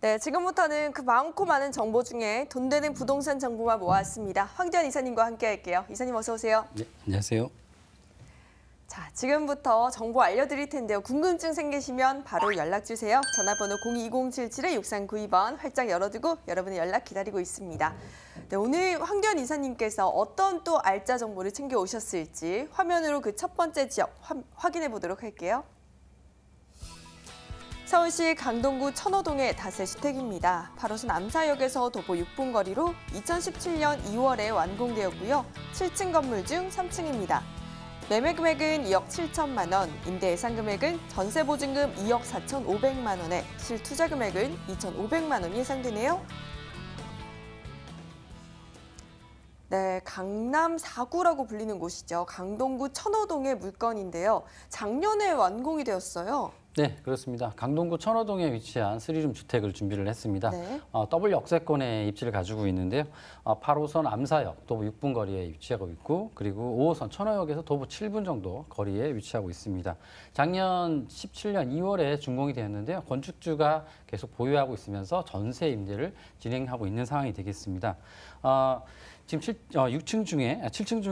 네, 지금부터는 그 많고 많은 정보 중에 돈 되는 부동산 정보만 모았습니다. 황재현 이사님과 함께 할게요. 이사님 어서 오세요. 네, 안녕하세요. 자, 지금부터 정보 알려드릴 텐데요. 궁금증 생기시면 바로 연락 주세요. 전화번호 02077-6392번 활짝 열어두고 여러분의 연락 기다리고 있습니다. 네, 오늘 황재현 이사님께서 어떤 또 알짜 정보를 챙겨 오셨을지 화면으로 그 첫 번째 지역 확인해 보도록 할게요. 서울시 강동구 천호동의 다세주택입니다. 8호선 암사역에서 도보 6분 거리로 2017년 2월에 완공되었고요. 7층 건물 중 3층입니다. 매매 금액은 2억 7천만 원, 임대 예상 금액은 전세 보증금 2억 4,500만 원에 실투자 금액은 2,500만 원이 예상되네요. 네, 강남 4구라고 불리는 곳이죠. 강동구 천호동의 물건인데요. 작년에 완공이 되었어요. 네, 그렇습니다. 강동구 천호동에 위치한 3룸 주택을 준비를 했습니다. 네. 더블 역세권의 입지를 가지고 있는데요. 8호선 암사역 도보 6분 거리에 위치하고 있고, 그리고 5호선 천호역에서 도보 7분 정도 거리에 위치하고 있습니다. 작년 17년 2월에 준공이 되었는데요. 건축주가 계속 보유하고 있으면서 전세 임대를 진행하고 있는 상황이 되겠습니다. 지금 7층 중에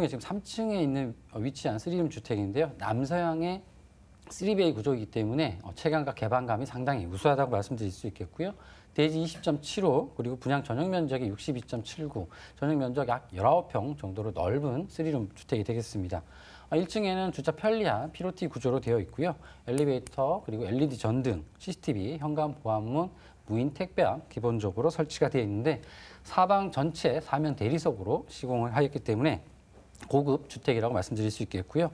지금 3층에 있는 위치한 3룸 주택인데요. 남서향의 3베이 구조이기 때문에 체감과 개방감이 상당히 우수하다고 말씀드릴 수 있겠고요. 대지 20.75 그리고 분양 전용 면적이 62.79, 전용 면적 약 19평 정도로 넓은 3룸 주택이 되겠습니다. 1층에는 주차 편리한 피로티 구조로 되어 있고요. 엘리베이터 그리고 LED 전등, CCTV, 현관 보안문, 무인 택배함 기본적으로 설치가 되어 있는데 사방 전체 사면 대리석으로 시공을 하였기 때문에 고급 주택이라고 말씀드릴 수 있겠고요.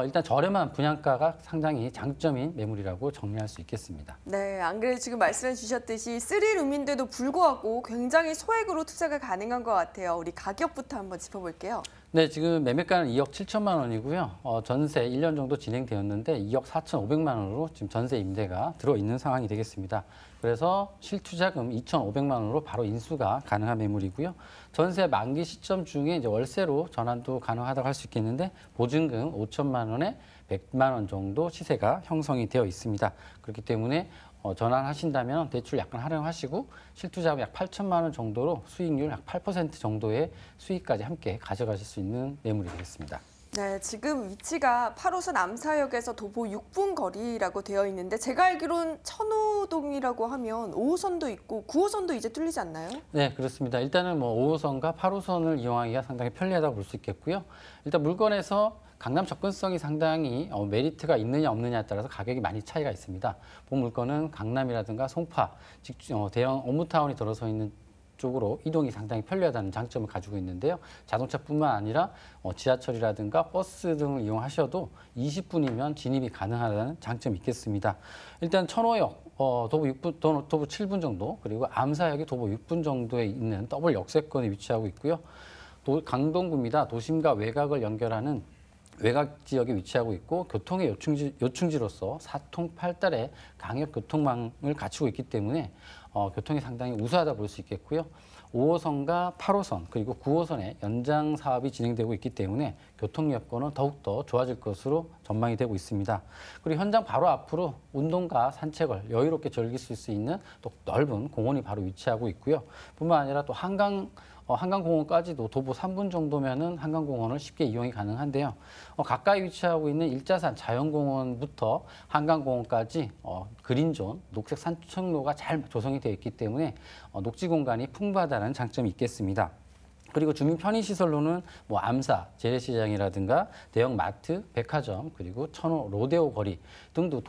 일단 저렴한 분양가가 상당히 장점인 매물이라고 정리할 수 있겠습니다. 네, 안 그래도 지금 말씀해 주셨듯이 3룸인데도 불구하고 굉장히 소액으로 투자가 가능한 것 같아요. 우리 가격부터 한번 짚어볼게요. 네, 지금 매매가는 2억 7천만 원이고요. 전세 1년 정도 진행되었는데 2억 4,500만 원으로 지금 전세 임대가 들어있는 상황이 되겠습니다. 그래서 실투자금 2,500만 원으로 바로 인수가 가능한 매물이고요. 전세 만기 시점 중에 이제 월세로 전환도 가능하다고 할 수 있겠는데 보증금 5천만 원에 100만 원 정도 시세가 형성이 되어 있습니다. 그렇기 때문에 전환하신다면 대출 약간 활용하시고 실투자금 약 8천만 원 정도로 수익률 약 8% 정도의 수익까지 함께 가져가실 수 있는 매물이 되겠습니다. 네, 지금 위치가 8호선 암사역에서 도보 6분 거리라고 되어 있는데 제가 알기로는 천호동이라고 하면 5호선도 있고 9호선도 이제 뚫리지 않나요? 네, 그렇습니다. 일단은 5호선과 8호선을 이용하기가 상당히 편리하다고 볼 수 있겠고요. 일단 물건에서 강남 접근성이 상당히 메리트가 있느냐 없느냐에 따라서 가격이 많이 차이가 있습니다. 본 물건은 강남이라든가 송파, 대형 업무타운이 들어서 있는 쪽으로 이동이 상당히 편리하다는 장점을 가지고 있는데요. 자동차뿐만 아니라 지하철이라든가 버스 등을 이용하셔도 20분이면 진입이 가능하다는 장점이 있겠습니다. 일단 천호역 도보 6분, 도보 7분 정도, 그리고 암사역이 도보 6분 정도에 있는 더블 역세권에 위치하고 있고요. 강동구입니다. 도심과 외곽을 연결하는 외곽 지역에 위치하고 있고 교통의 요충지로서 사통팔달의 강역 교통망을 갖추고 있기 때문에 교통이 상당히 우수하다 볼 수 있겠고요. 5호선과 8호선 그리고 9호선의 연장 사업이 진행되고 있기 때문에 교통 여건은 더욱더 좋아질 것으로 전망이 되고 있습니다. 그리고 현장 바로 앞으로 운동과 산책을 여유롭게 즐길 수 있는 또 넓은 공원이 바로 위치하고 있고요. 뿐만 아니라 또 한강공원까지도 도보 3분 정도면은 한강공원을 쉽게 이용이 가능한데요. 가까이 위치하고 있는 일자산 자연공원부터 한강공원까지 그린존, 녹색 산책로가 잘 조성이 되어 있기 때문에 녹지 공간이 풍부하다는 장점이 있겠습니다. 그리고 주민 편의시설로는 암사, 재래시장이라든가 대형 마트, 백화점, 그리고 천호 로데오 거리 등도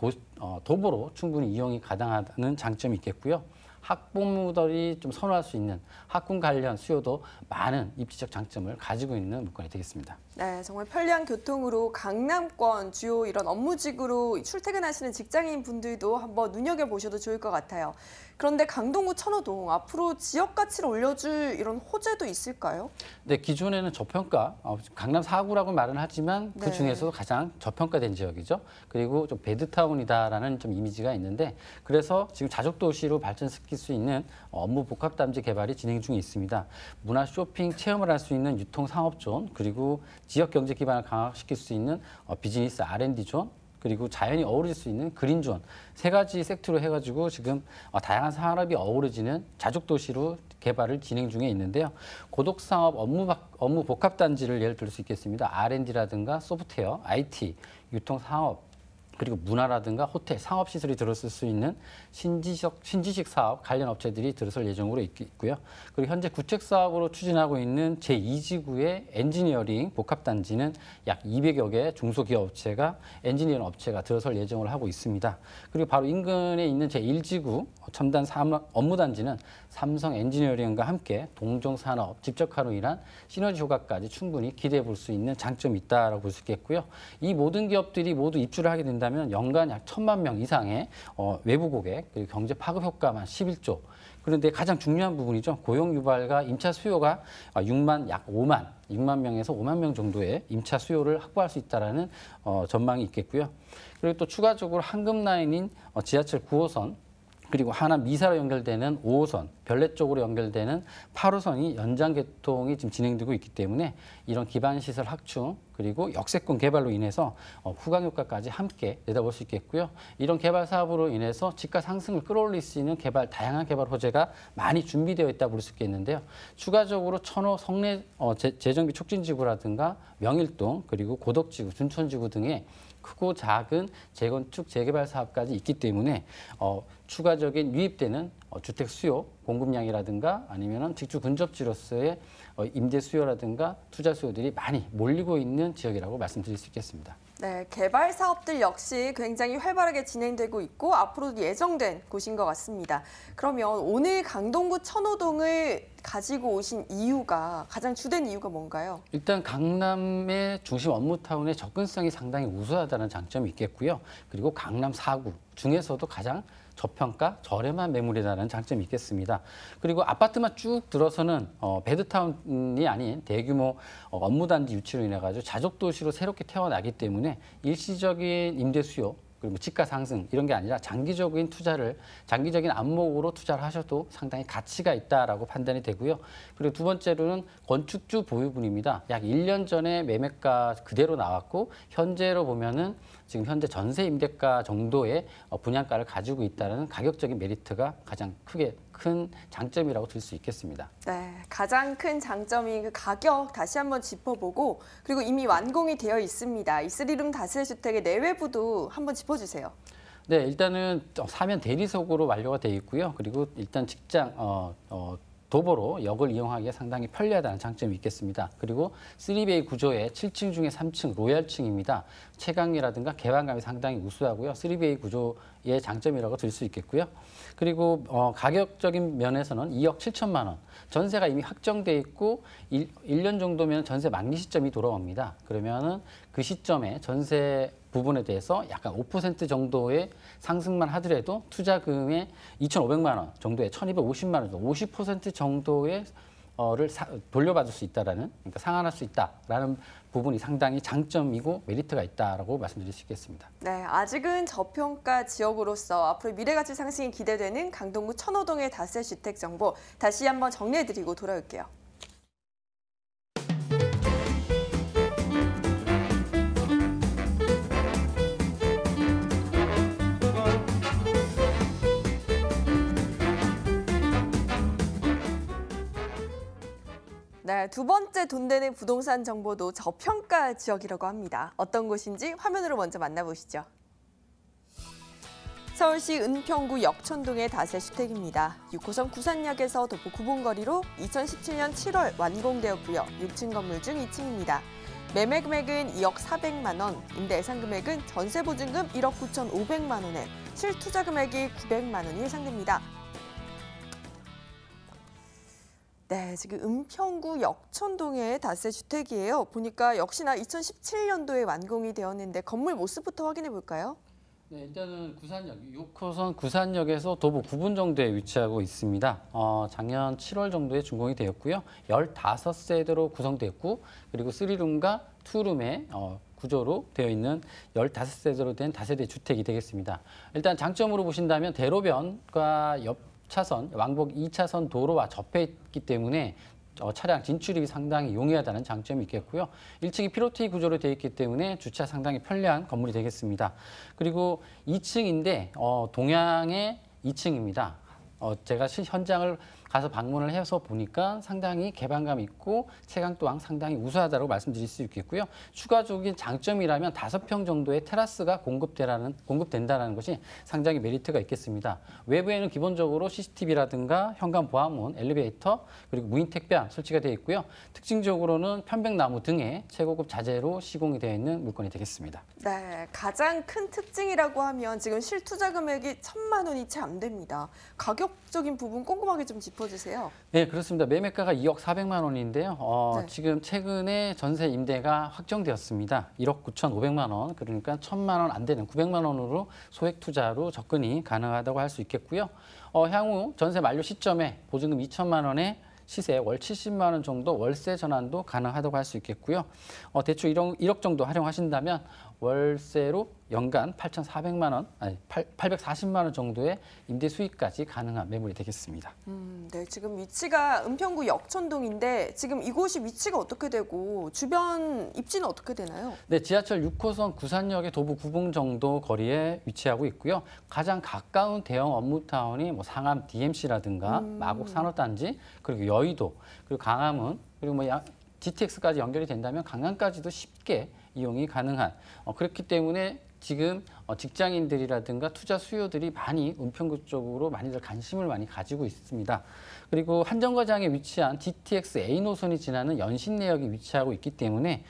도보로 충분히 이용이 가능하다는 장점이 있겠고요. 학부모들이 좀 선호할 수 있는 학군 관련 수요도 많은 입지적 장점을 가지고 있는 물건이 되겠습니다. 네, 정말 편리한 교통으로 강남권 주요 이런 업무직으로 출퇴근하시는 직장인 분들도 한번 눈여겨보셔도 좋을 것 같아요. 그런데 강동구 천호동 앞으로 지역 가치를 올려줄 이런 호재도 있을까요? 네, 기존에는 저평가, 강남 4구라고 말은 하지만 네. 그 중에서도 가장 저평가된 지역이죠. 그리고 좀 배드타운이다라는 좀 이미지가 있는데 그래서 지금 자족도시로 발전시킬 수 있는 업무 복합단지 개발이 진행 중에 있습니다. 문화 쇼핑 체험을 할 수 있는 유통 상업존 그리고 지역 경제 기반을 강화시킬 수 있는 비즈니스 R&D 존 그리고 자연이 어우러질 수 있는 그린존 세 가지 섹트로 해가지고 지금 다양한 산업이 어우러지는 자족도시로 개발을 진행 중에 있는데요. 고독사업 업무 복합단지를 예를 들 수 있겠습니다. R&D라든가 소프트웨어, IT, 유통사업, 그리고 문화라든가 호텔, 상업시설이 들어설 수 있는 신지식 사업 관련 업체들이 들어설 예정으로 있고요. 그리고 현재 구책사업으로 추진하고 있는 제2지구의 엔지니어링 복합단지는 약 200여 개 중소기업 업체가 엔지니어링 업체가 들어설 예정을 하고 있습니다. 그리고 바로 인근에 있는 제1지구 첨단 업무단지는 삼성 엔지니어링과 함께 동종산업, 집적화로 인한 시너지 효과까지 충분히 기대해 볼 수 있는 장점이 있다라고 볼 수 있겠고요. 이 모든 기업들이 모두 입주를 하게 된다면 연간 약 1,000만 명 이상의 외부 고객, 그리고 경제 파급 효과만 11조. 그런데 가장 중요한 부분이죠. 고용 유발과 임차 수요가 약 6만 명에서 5만 명 정도의 임차 수요를 확보할 수 있다라는 전망이 있겠고요. 그리고 또 추가적으로 한급 라인인 지하철 9호선 그리고 하남 미사로 연결되는 5호선, 별내 쪽으로 연결되는 8호선이 연장 개통이 지금 진행되고 있기 때문에 이런 기반시설 확충 그리고 역세권 개발로 인해서 후광 효과까지 함께 내다볼 수 있겠고요. 이런 개발 사업으로 인해서 집가 상승을 끌어올릴 수 있는 다양한 개발 호재가 많이 준비되어 있다 볼 수 있겠는데요. 추가적으로 천호 성내 재정비 촉진지구라든가 명일동 그리고 고덕지구, 둔촌지구 등의 크고 작은 재건축, 재개발 사업까지 있기 때문에 추가적인 유입되는 주택 수요, 공급량이라든가 아니면 직주 근접지로서의 임대 수요라든가 투자 수요들이 많이 몰리고 있는 지역이라고 말씀드릴 수 있겠습니다. 네, 개발 사업들 역시 굉장히 활발하게 진행되고 있고 앞으로도 예정된 곳인 것 같습니다. 그러면 오늘 강동구 천호동을 가지고 오신 이유가 가장 주된 이유가 뭔가요? 일단 강남의 중심 업무타운의 접근성이 상당히 우수하다는 장점이 있겠고요. 그리고 강남 4구 중에서도 가장 저평가, 저렴한 매물이라는 장점이 있겠습니다. 그리고 아파트만 쭉 들어서는 배드타운이 아닌 대규모 업무단지 유치로 인해 가지고 자족도시로 새롭게 태어나기 때문에 일시적인 임대 수요 그리고 집가 상승 이런 게 아니라 장기적인 안목으로 투자를 하셔도 상당히 가치가 있다라고 판단이 되고요. 그리고 두 번째로는 건축주 보유분입니다. 약 1년 전에 매매가 그대로 나왔고 현재로 보면은 지금 현재 전세 임대가 정도의 분양가를 가지고 있다는 가격적인 메리트가 가장 큰 장점이라고 들 수 있겠습니다. 네, 가장 큰 장점인 그 가격 다시 한번 짚어보고 그리고 이미 완공이 되어 있습니다. 이 3룸 다세주택의 내외부도 한번 짚어주세요. 네, 일단은 사면 대리석으로 완료가 되어 있고요. 그리고 일단 직장 도보로 역을 이용하기에 상당히 편리하다는 장점이 있겠습니다. 그리고 3베이 구조의 7층 중에 3층 로얄층입니다. 채광이라든가 개방감이 상당히 우수하고요. 3베이 구조의 장점이라고 들 수 있겠고요. 그리고 가격적인 면에서는 2억 7천만 원. 전세가 이미 확정돼 있고 1년 정도면 전세 만기 시점이 돌아옵니다. 그러면은 그 시점에 전세 부분에 대해서 약간 5% 정도의 상승만 하더라도 투자금의 2,500만 원 정도의 1,250만 원 정도 50% 정도의 돌려받을 수 있다라는 그러니까 상환할 수 있다라는 부분이 상당히 장점이고 메리트가 있다라고 말씀드릴 수 있겠습니다. 네, 아직은 저평가 지역으로서 앞으로 미래가치 상승이 기대되는 강동구 천호동의 다세 주택 정보 다시 한번 정리해드리고 돌아올게요. 네, 두 번째 돈 되는 부동산 정보도 저평가 지역이라고 합니다. 어떤 곳인지 화면으로 먼저 만나보시죠. 서울시 은평구 역촌동의 다세주택입니다. 6호선 구산역에서 도보 9분 거리로 2017년 7월 완공되었고요. 6층 건물 중 2층입니다. 매매 금액은 2억 400만 원, 임대 예상 금액은 전세 보증금 1억 9,500만 원에 실투자 금액이 900만 원이 예상됩니다. 네, 지금 은평구 역촌동의 다세주택이에요. 보니까 역시나 2017년도에 완공이 되었는데 건물 모습부터 확인해 볼까요? 네, 일단은 6호선 구산역에서 도보 9분 정도에 위치하고 있습니다. 작년 7월 정도에 준공이 되었고요. 15세대로 구성되었고 그리고 3룸과 2룸의 구조로 되어 있는 15세대로 된 다세대 주택이 되겠습니다. 일단 장점으로 보신다면 대로변과 옆 차선, 왕복 2차선 도로와 접해 있기 때문에 차량 진출입이 상당히 용이하다는 장점이 있겠고요. 1층이 피로티 구조로 되어 있기 때문에 주차 상당히 편리한 건물이 되겠습니다. 그리고 2층인데 동양의 2층입니다. 제가 현장을 가서 방문을 해서 보니까 상당히 개방감 있고 채광 또한 상당히 우수하다고 말씀드릴 수 있겠고요. 추가적인 장점이라면 5평 정도의 테라스가 공급된다는 것이 상당히 메리트가 있겠습니다. 외부에는 기본적으로 CCTV라든가 현관 보안문, 엘리베이터, 그리고 무인 택배함 설치가 되어 있고요. 특징적으로는 편백나무 등의 최고급 자재로 시공이 되어 있는 물건이 되겠습니다. 네, 가장 큰 특징이라고 하면 지금 실투자 금액이 1,000만 원이 채 안 됩니다. 가격적인 부분 꼼꼼하게 좀 짚어주세요. 네, 그렇습니다. 매매가가 2억 400만 원인데요. 네. 지금 최근에 전세 임대가 확정되었습니다. 1억 9,500만 원, 그러니까 1,000만 원 안 되는 900만 원으로 소액 투자로 접근이 가능하다고 할 수 있겠고요. 향후 전세 만료 시점에 보증금 2천만 원에 시세 월 70만 원 정도 월세 전환도 가능하다고 할 수 있겠고요. 대출 1억 정도 활용하신다면 월세로 연간 8,400만 원, 아니 840만 원 정도의 임대 수익까지 가능한 매물이 되겠습니다. 네, 지금 위치가 은평구 역천동인데 지금 이곳이 위치가 어떻게 되고 주변 입지는 어떻게 되나요? 네, 지하철 6호선 구산역의 도보 9분 정도 거리에 위치하고 있고요. 가장 가까운 대형 업무타운이 상암 DMC라든가 마곡 산업단지, 그리고 여의도, 그리고 강화문, 그리고 GTX까지 연결이 된다면 강남까지도 쉽게 이용이 가능한 그렇기 때문에 지금 직장인들이라든가 투자 수요들이 많이 은평구 쪽으로 많이들 관심을 많이 가지고 있습니다. 그리고 한정거장에 위치한 GTX A 노선이 지나는 연신내역에 위치하고 있기 때문에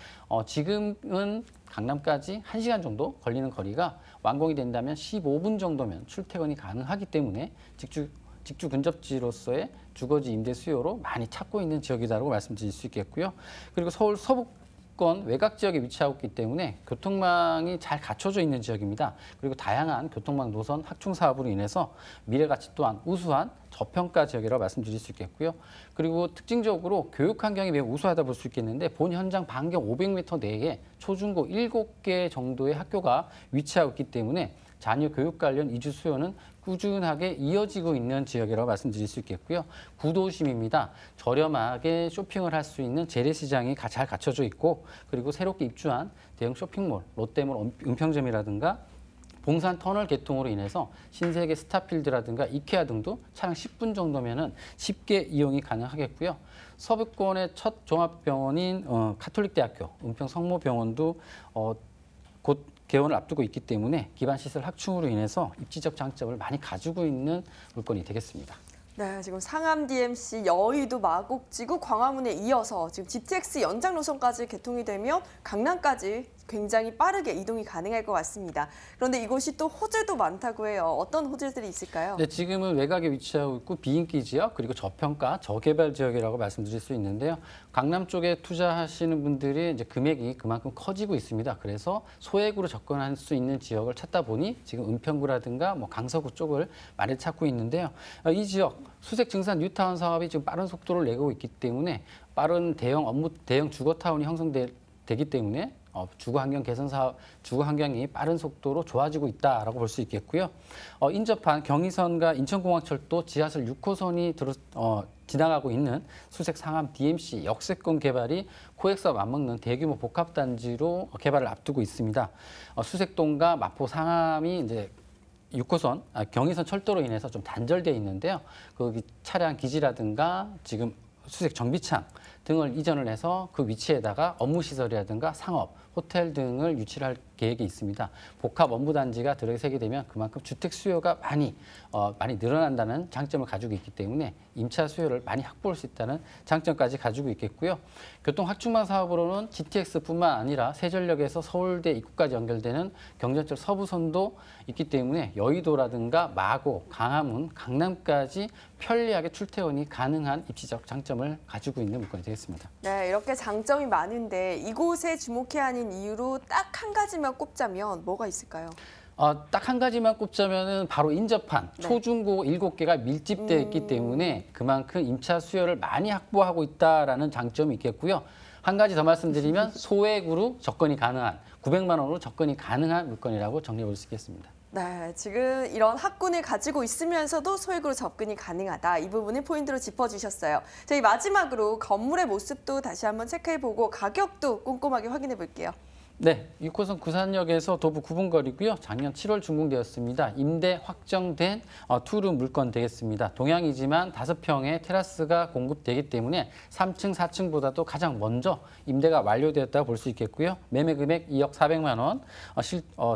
지금은 강남까지 1시간 정도 걸리는 거리가 완공이 된다면 15분 정도면 출퇴근이 가능하기 때문에 직주 근접지로서의 주거지 임대 수요로 많이 찾고 있는 지역이다라고 말씀드릴 수 있겠고요. 그리고 서울 서부권 외곽 지역에 위치하고 있기 때문에 교통망이 잘 갖춰져 있는 지역입니다. 그리고 다양한 교통망 노선 확충 사업으로 인해서 미래 가치 또한 우수한 저평가 지역이라고 말씀드릴 수 있겠고요. 그리고 특징적으로 교육 환경이 매우 우수하다 볼 수 있겠는데 본 현장 반경 500m 내에 초중고 7개 정도의 학교가 위치하고 있기 때문에 자녀 교육 관련 이주 수요는 꾸준하게 이어지고 있는 지역이라고 말씀드릴 수 있겠고요. 구도심입니다. 저렴하게 쇼핑을 할 수 있는 재래시장이 잘 갖춰져 있고 그리고 새롭게 입주한 대형 쇼핑몰, 롯데몰 은평점이라든가 봉산 터널 개통으로 인해서 신세계 스타필드라든가 이케아 등도 차량 10분 정도면은 쉽게 이용이 가능하겠고요. 서부권의 첫 종합병원인 가톨릭대학교 은평 성모병원도 곧 개원을 앞두고 있기 때문에 기반 시설 확충으로 인해서 입지적 장점을 많이 가지고 있는 물건이 되겠습니다. 네, 지금 상암 DMC, 여의도, 마곡지구, 광화문에 이어서 지금 GTX 연장 노선까지 개통이 되면 강남까지 굉장히 빠르게 이동이 가능할 것 같습니다. 그런데 이곳이 또 호재도 많다고 해요. 어떤 호재들이 있을까요? 네, 지금은 외곽에 위치하고 있고 비인기 지역 그리고 저평가, 저개발 지역이라고 말씀드릴 수 있는데요. 강남 쪽에 투자하시는 분들이 이제 금액이 그만큼 커지고 있습니다. 그래서 소액으로 접근할 수 있는 지역을 찾다 보니 지금 은평구라든가 강서구 쪽을 많이 찾고 있는데요. 이 지역 수색 증산 뉴타운 사업이 지금 빠른 속도를 내고 있기 때문에 빠른 대형 주거타운이 형성되기 때문에 주거 환경 개선 사업, 주거 환경이 빠른 속도로 좋아지고 있다라고 볼 수 있겠고요. 인접한 경의선과 인천공항철도 지하철 6호선이 지나가고 있는 수색 상암 DMC 역세권 개발이 코엑스와 맞먹는 대규모 복합단지로 개발을 앞두고 있습니다. 수색동과 마포 상암이 이제 6호선, 경의선 철도로 인해서 좀 단절되어 있는데요. 거기 차량 기지라든가 지금 수색 정비창 등을 이전을 해서 그 위치에다가 업무시설이라든가 상업, 호텔 등을 유치를 할 계획이 있습니다. 복합 업무단지가 들어서게 되면 그만큼 주택 수요가 많이 늘어난다는 장점을 가지고 있기 때문에 임차 수요를 많이 확보할 수 있다는 장점까지 가지고 있겠고요. 교통 확충망 사업으로는 GTX뿐만 아니라 세전역에서 서울대 입구까지 연결되는 경전철 서부선도 있기 때문에 여의도라든가 마곡, 강화문, 강남까지 편리하게 출퇴근이 가능한 입지적 장점을 가지고 있는 물건이 되겠습니다. 네, 이렇게 장점이 많은데 이곳에 주목해야 하는 이유로 딱 한 가지만 꼽자면 뭐가 있을까요? 딱 한 가지만 꼽자면은 바로 인접한 네. 초중고 7개가 밀집되어 있기 때문에 그만큼 임차 수요를 많이 확보하고 있다라는 장점이 있겠고요. 한 가지 더 말씀드리면 소액으로 접근이 가능한 900만 원으로 접근이 가능한 물건이라고 정리해 볼 수 있겠습니다. 네, 지금 이런 학군을 가지고 있으면서도 소액으로 접근이 가능하다. 이 부분을 포인트로 짚어주셨어요. 저희 마지막으로 건물의 모습도 다시 한번 체크해보고 가격도 꼼꼼하게 확인해 볼게요. 네, 6호선 구산역에서 도보 9분 거리고요. 작년 7월 준공되었습니다. 임대 확정된 투룸 물건 되겠습니다. 동양이지만 5평의 테라스가 공급되기 때문에 3층, 4층보다도 가장 먼저 임대가 완료되었다고 볼 수 있겠고요. 매매 금액 2억 400만 원,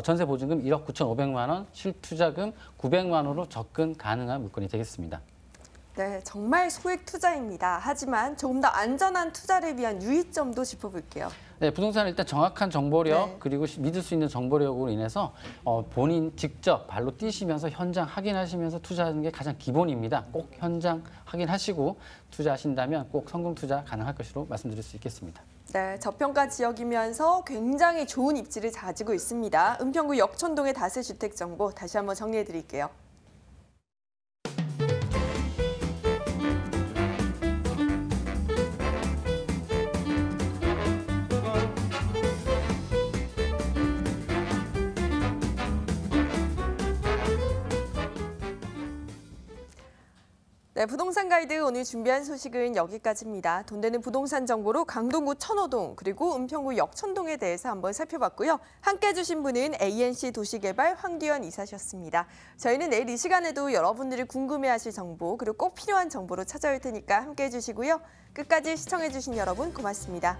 전세 보증금 1억 9,500만 원, 실투자금 900만 원으로 접근 가능한 물건이 되겠습니다. 네, 정말 소액 투자입니다. 하지만 조금 더 안전한 투자를 위한 유의점도 짚어볼게요. 네, 부동산은 일단 정확한 정보력 네. 그리고 믿을 수 있는 정보력으로 인해서 본인 직접 발로 뛰시면서 현장 확인하시면서 투자하는 게 가장 기본입니다. 꼭 현장 확인하시고 투자하신다면 꼭 성공 투자 가능할 것으로 말씀드릴 수 있겠습니다. 네, 저평가 지역이면서 굉장히 좋은 입지를 가지고 있습니다. 은평구 역촌동의 다세주택 정보 다시 한번 정리해 드릴게요. 네, 부동산 가이드 오늘 준비한 소식은 여기까지입니다. 돈 되는 부동산 정보로 강동구 천호동 그리고 은평구 역촌동에 대해서 한번 살펴봤고요. 함께 해주신 분은 ANC 도시개발 황규현 이사셨습니다. 저희는 내일 이 시간에도 여러분들이 궁금해하실 정보 그리고 꼭 필요한 정보로 찾아올 테니까 함께 해주시고요. 끝까지 시청해주신 여러분 고맙습니다.